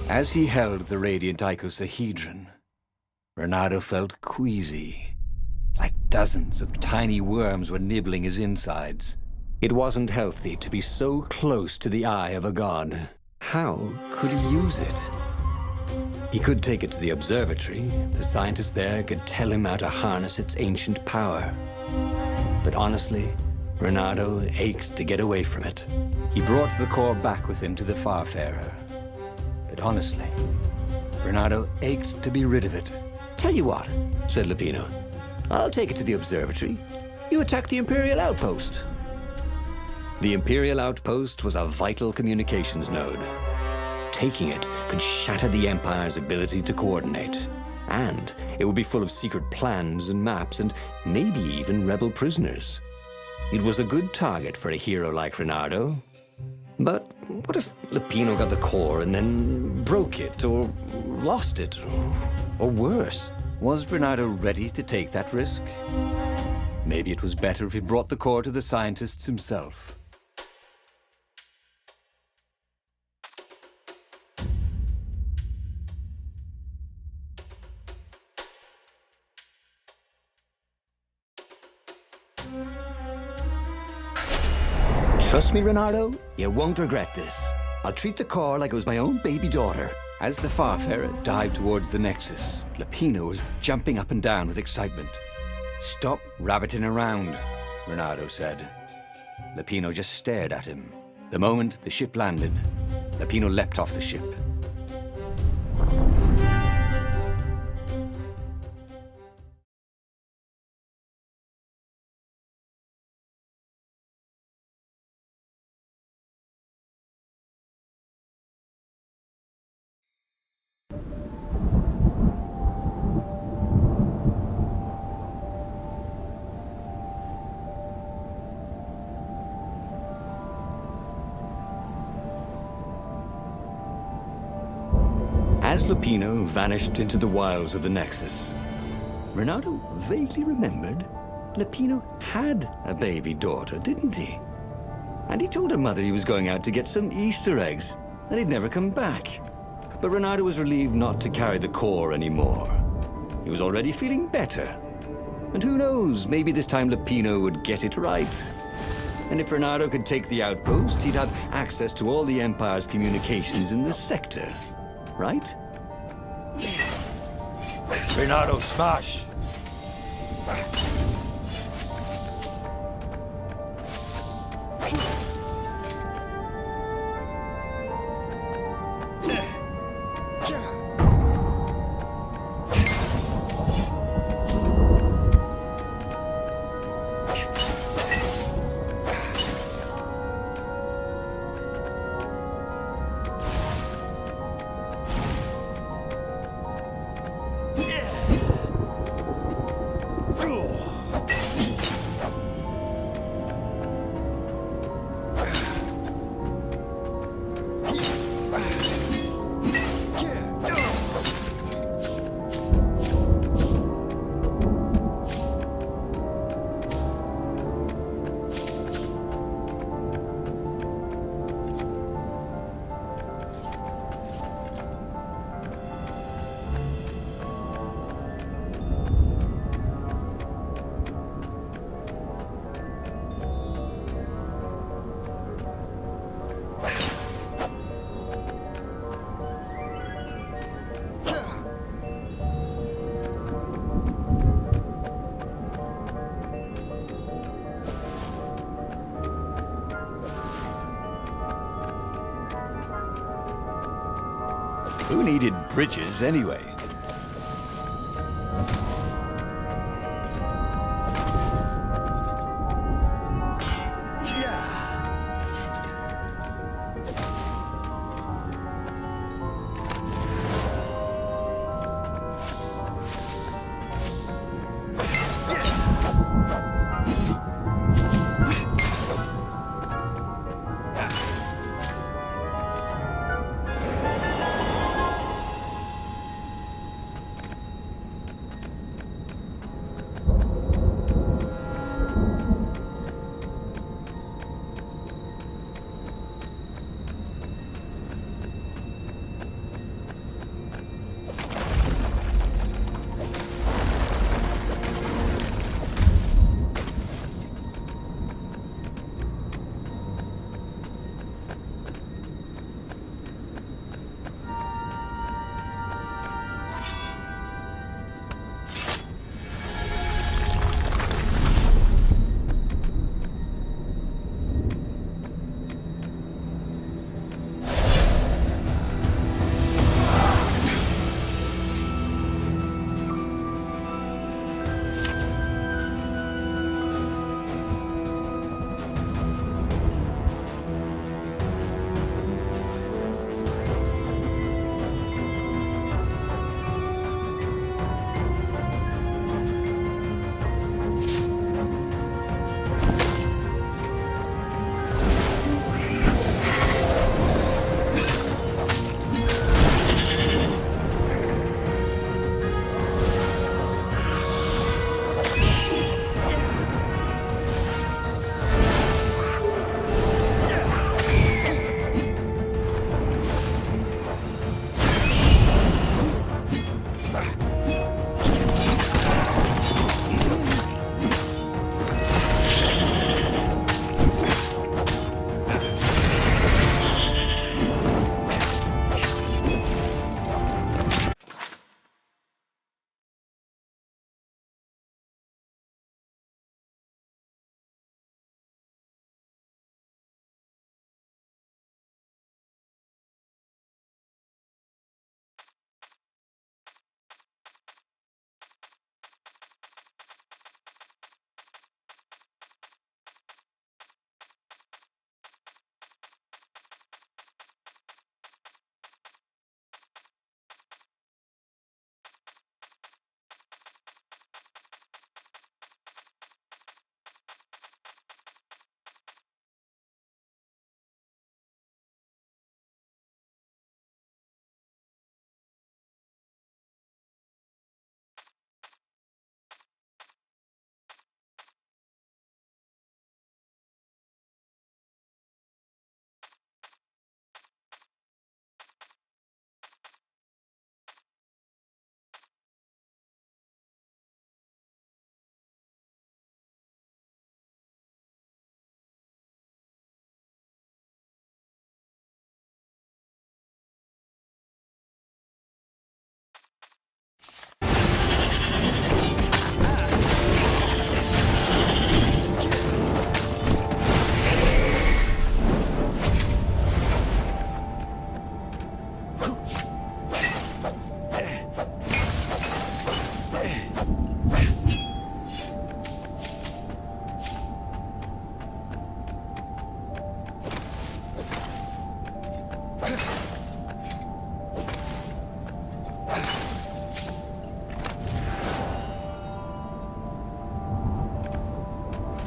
As he held the radiant icosahedron, Renato felt queasy, like dozens of tiny worms were nibbling his insides. It wasn't healthy to be so close to the eye of a god. How could he use it? He could take it to the observatory. The scientists there could tell him how to harness its ancient power. But honestly, Renato ached to get away from it. He brought the core back with him to the Farfarer. But honestly, Renato ached to be rid of it. Tell you what, said Lupino. I'll take it to the observatory. You attack the Imperial outpost. The Imperial outpost was a vital communications node. Taking it could shatter the Empire's ability to coordinate. And it would be full of secret plans and maps and maybe even rebel prisoners. It was a good target for a hero like Renato. But what if Lupino got the core and then broke it, or lost it, or worse? Was Renato ready to take that risk? Maybe it was better if he brought the core to the scientists himself. Trust me, Renato, you won't regret this. I'll treat the core like it was my own baby daughter. As the Farfarer dived towards the Nexus, Lupino was jumping up and down with excitement. "Stop rabbiting around," Renato said. Lupino just stared at him. The moment the ship landed, Lupino leapt off the ship. As Lupino vanished into the wilds of the Nexus, Renato vaguely remembered Lupino had a baby daughter, didn't he? And he told her mother he was going out to get some Easter eggs, and he'd never come back. But Renato was relieved not to carry the core anymore. He was already feeling better. And who knows, maybe this time Lupino would get it right. And if Renato could take the outpost, he'd have access to all the Empire's communications in the sector. Right? Renato, smash! Who needed bridges anyway?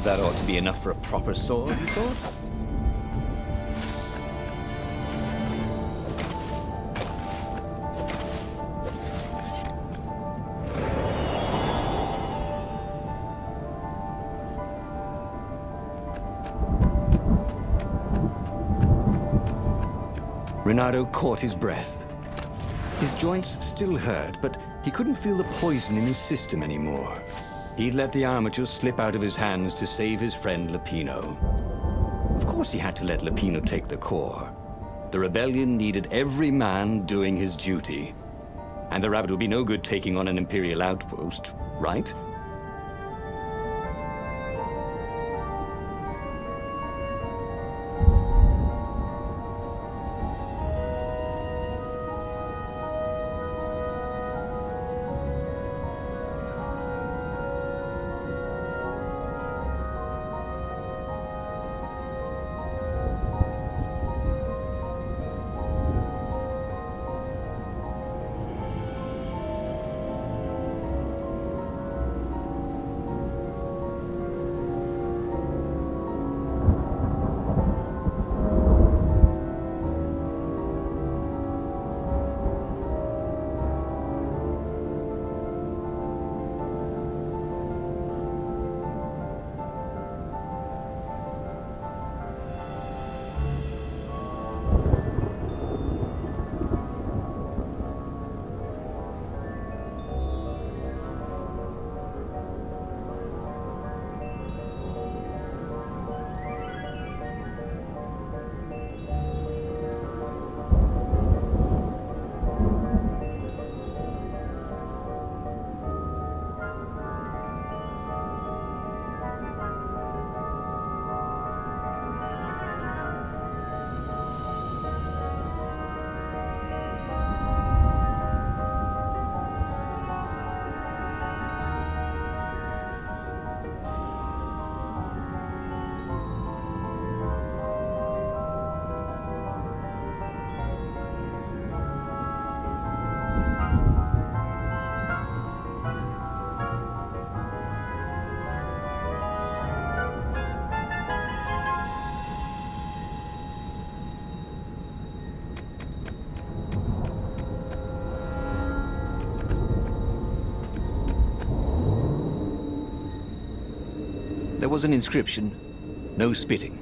That ought to be enough for a proper sword, he thought. Renato caught his breath. His joints still hurt, but he couldn't feel the poison in his system anymore. He'd let the armature slip out of his hands to save his friend Lupino. Of course he had to let Lupino take the core. The rebellion needed every man doing his duty. And the rabbit would be no good taking on an Imperial outpost, right? There was an inscription, no spitting.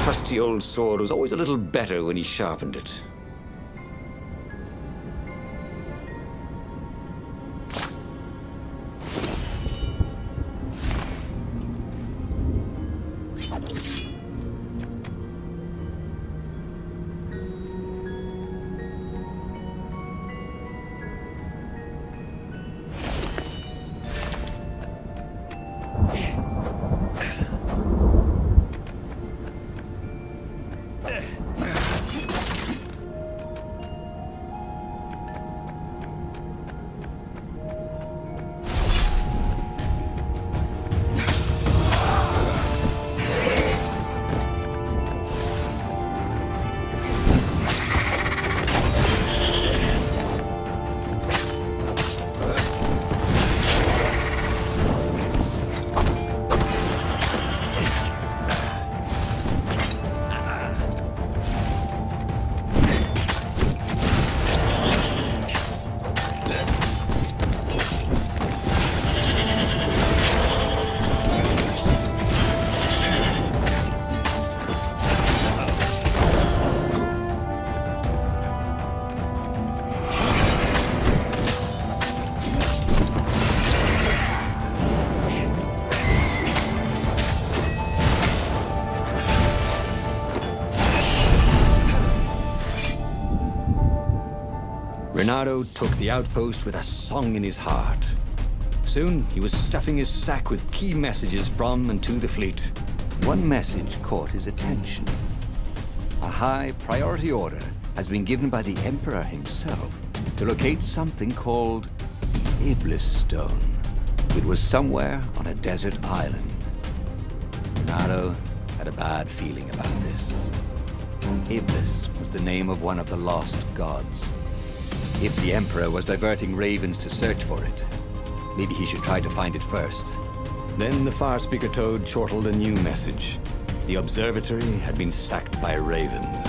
Trusty old sword was always a little better when he sharpened it. Renato took the outpost with a song in his heart. Soon, he was stuffing his sack with key messages from and to the fleet. One message caught his attention. A high priority order has been given by the Emperor himself to locate something called the Iblis Stone. It was somewhere on a desert island. Renato had a bad feeling about this. Iblis was the name of one of the lost gods. If the Emperor was diverting ravens to search for it, maybe he should try to find it first. Then the Farspeaker Toad chortled a new message. The observatory had been sacked by ravens.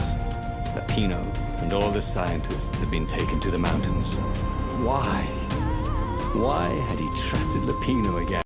Lapino and all the scientists had been taken to the mountains. Why? Why had he trusted Lapino again?